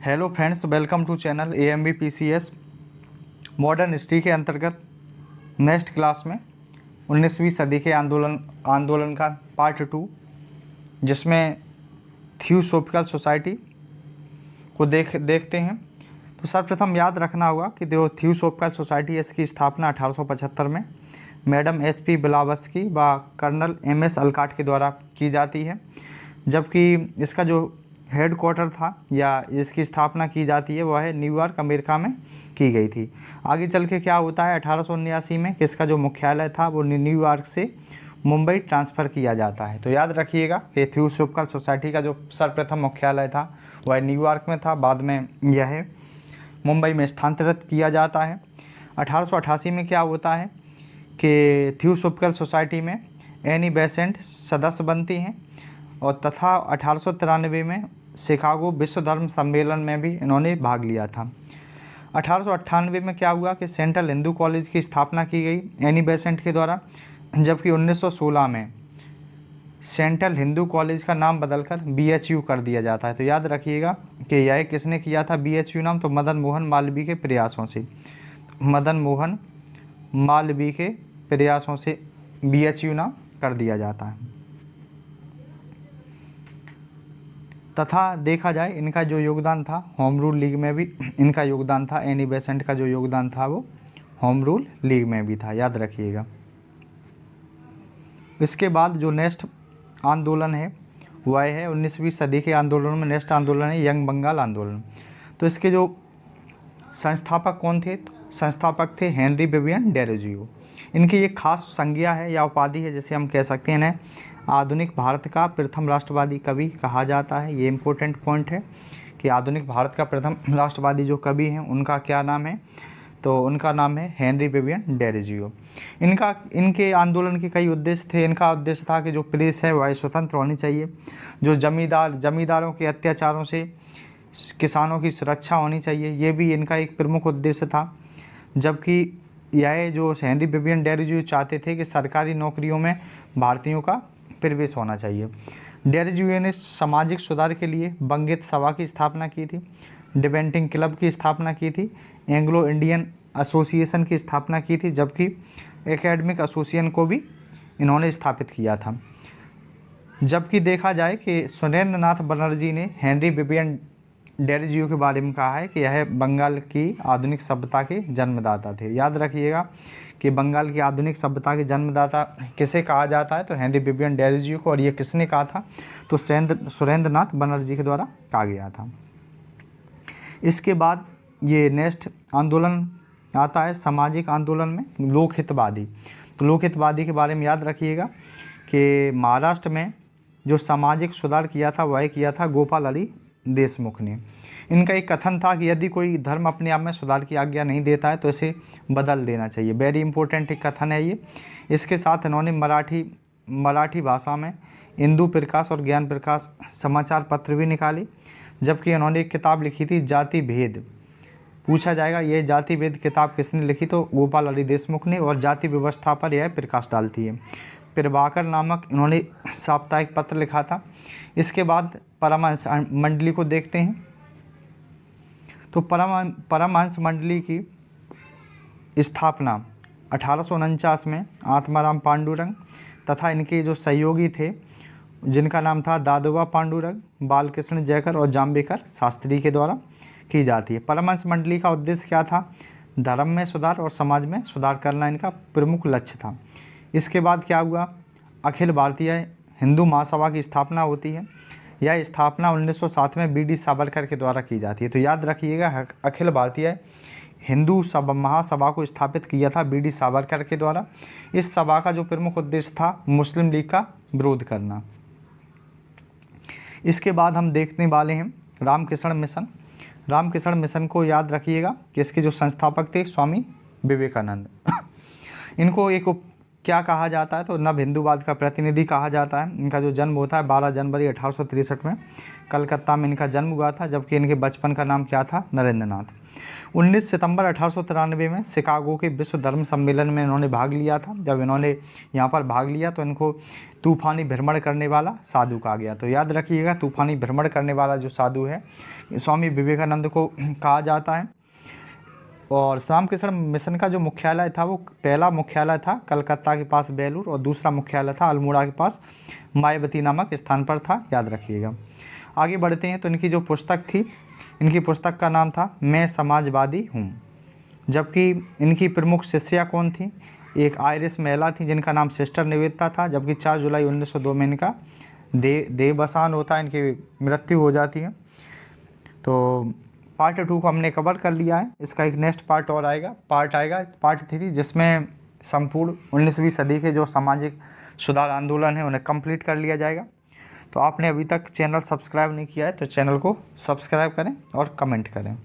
Hello friends, welcome to channel AMBPCS। Modern history के अंतर्गत next class में 19वीं सदी के आंदोलन का पार्ट 2, जिसमें थियोसॉफिकल सोसाइटी को देखते हैं। तो सर्वप्रथम याद रखना होगा कि जो थियोसॉफिकल सोसाइटी है, इसकी स्थापना 1875 में मैडम HP ब्लावत्स्की व कर्नल MS अलकाट के द्वारा की जाती है, जबकि इसका जो हेड क्वार्टर था या इसकी स्थापना की जाती है वह है न्यूयॉर्क, अमेरिका में की गई थी। आगे चल के क्या होता है 1879 में कि इसका जो मुख्यालय था वो न्यूयॉर्क से मुंबई ट्रांसफ़र किया जाता है। तो याद रखिएगा कि थियोसॉफिकल सोसाइटी का जो सर्वप्रथम मुख्यालय था वह न्यूयॉर्क में था, बाद में यह मुंबई में स्थानांतरित किया जाता है। 1888 में क्या होता है कि थियोसॉफिकल सोसाइटी में एनी बेसेंट सदस्य बनती हैं और तथा 1893 में शिकागो विश्व धर्म सम्मेलन में भी इन्होंने भाग लिया था। 1898 में क्या हुआ कि सेंट्रल हिंदू कॉलेज की स्थापना की गई एनी बेसेंट के द्वारा, जबकि 1916 में सेंट्रल हिंदू कॉलेज का नाम बदलकर BHU कर दिया जाता है। तो याद रखिएगा कि यह किसने किया था BHU नाम, तो मदन मोहन मालवीय के प्रयासों से, मदन मोहन मालवीय के प्रयासों से BHU नाम कर दिया जाता है। तथा देखा जाए इनका जो योगदान था होम रूल लीग में भी इनका योगदान था। एनी बेसेंट का जो योगदान था वो होम रूल लीग में भी था, याद रखिएगा। इसके बाद जो नेक्स्ट आंदोलन है वह है 19वीं सदी के आंदोलन में नेक्स्ट आंदोलन है यंग बंगाल आंदोलन। तो इसके जो संस्थापक कौन थे, तो संस्थापक थे हेनरी विवियन डेरोजियो। इनकी एक खास संज्ञा है या उपाधि है, जैसे हम कह सकते हैं आधुनिक भारत का प्रथम राष्ट्रवादी कवि कहा जाता है। ये इम्पोर्टेंट पॉइंट है कि आधुनिक भारत का प्रथम राष्ट्रवादी जो कवि हैं उनका क्या नाम है, तो उनका नाम है हेनरी विवियन डेरोजियो। इनके आंदोलन के कई उद्देश्य थे। इनका उद्देश्य था कि जो प्रेस है वह स्वतंत्र होनी चाहिए, जो जमींदारों के अत्याचारों से किसानों की सुरक्षा होनी चाहिए, ये भी इनका एक प्रमुख उद्देश्य था। जबकि यह जो हेनरी विवियन डेरोजियो चाहते थे कि सरकारी नौकरियों में भारतीयों का प्रवेश होना चाहिए। डेरोजियो ने सामाजिक सुधार के लिए बंगित सभा की स्थापना की थी, डिबेटिंग क्लब की स्थापना की थी, एंग्लो इंडियन एसोसिएशन की स्थापना की थी, जबकि एकेडमिक एसोसिएशन को भी इन्होंने स्थापित किया था। जबकि देखा जाए कि सुरेंद्र नाथ बनर्जी ने हेनरी विवियन डेरोजियो के बारे में कहा है कि यह बंगाल की आधुनिक सभ्यता के जन्मदाता थे। याद रखिएगा कि बंगाल की आधुनिक सभ्यता के जन्मदाता किसे कहा जाता है, तो हेनरी विवियन डेरोजियो को। और ये किसने कहा था, तो सुरेंद्र नाथ बनर्जी के द्वारा कहा गया था। इसके बाद ये नेक्स्ट आंदोलन आता है सामाजिक आंदोलन में लोकहितवादी। तो लोकहितवादी के बारे में याद रखिएगा कि महाराष्ट्र में जो सामाजिक सुधार किया था वह किया था गोपाल अली देशमुख ने। इनका एक कथन था कि यदि कोई धर्म अपने आप में सुधार की आज्ञा नहीं देता है तो इसे बदल देना चाहिए। वेरी इंपॉर्टेंट एक कथन है ये। इसके साथ इन्होंने मराठी भाषा में इंदू प्रकाश और ज्ञान प्रकाश समाचार पत्र भी निकाले, जबकि इन्होंने एक किताब लिखी थी जाति भेद। पूछा जाएगा ये जाति भेद किताब किसने लिखी, तो गोपाल अली देशमुख ने, और जाति व्यवस्था पर यह प्रकाश डालती है। प्रभाकर नामक इन्होंने साप्ताहिक पत्र लिखा था। इसके बाद परमहंस मंडली को देखते हैं। तो परमहंस मंडली की स्थापना 1849 में आत्माराम पांडुरंग तथा इनके जो सहयोगी थे जिनका नाम था दादोबा पांडुरंग, बालकृष्ण जयकर और जाम्बेकर शास्त्री के द्वारा की जाती है। परमहंस मंडली का उद्देश्य क्या था, धर्म में सुधार और समाज में सुधार करना इनका प्रमुख लक्ष्य था। इसके बाद क्या हुआ, अखिल भारतीय हिंदू महासभा की स्थापना होती है। यह स्थापना 1907 में BD सावरकर के द्वारा की जाती है। तो याद रखिएगा अखिल भारतीय हिंदू महासभा को स्थापित किया था BD सावरकर के द्वारा। इस सभा का जो प्रमुख उद्देश्य था मुस्लिम लीग का विरोध करना। इसके बाद हम देखने वाले हैं रामकृष्ण मिशन। रामकृष्ण मिशन को याद रखिएगा कि इसके जो संस्थापक थे स्वामी विवेकानंद। इनको एक क्या कहा जाता है, तो नव हिंदूवाद का प्रतिनिधि कहा जाता है। इनका जो जन्म होता है 12 जनवरी 1863 में कलकत्ता में इनका जन्म हुआ था, जबकि इनके बचपन का नाम क्या था, नरेंद्र नाथ। 19 सितंबर 1893 में शिकागो के विश्व धर्म सम्मेलन में इन्होंने भाग लिया था। जब इन्होंने यहाँ पर भाग लिया तो इनको तूफानी भ्रमण करने वाला साधु कहा गया। तो याद रखिएगा, तूफानी भ्रमण करने वाला जो साधु है स्वामी विवेकानंद को कहा जाता है। और रामकृष्ण मिशन का जो मुख्यालय था वो पहला मुख्यालय था कलकत्ता के पास बेलूर, और दूसरा मुख्यालय था अल्मोड़ा के पास मायावती नामक स्थान पर था, याद रखिएगा। आगे बढ़ते हैं तो इनकी जो पुस्तक थी, इनकी पुस्तक का नाम था मैं समाजवादी हूँ। जबकि इनकी प्रमुख शिष्या कौन थी? एक आयरिश महिला थी जिनका नाम सिस्टर निवेदिता था। जबकि 4 जुलाई 1902 में इनका देहावसान होता है, इनकी मृत्यु हो जाती है। तो पार्ट 2 को हमने कवर कर लिया है। इसका एक नेक्स्ट पार्ट और आएगा, पार्ट 3, जिसमें संपूर्ण 19वीं सदी के जो सामाजिक सुधार आंदोलन है उन्हें कंप्लीट कर लिया जाएगा। तो आपने अभी तक चैनल सब्सक्राइब नहीं किया है तो चैनल को सब्सक्राइब करें और कमेंट करें।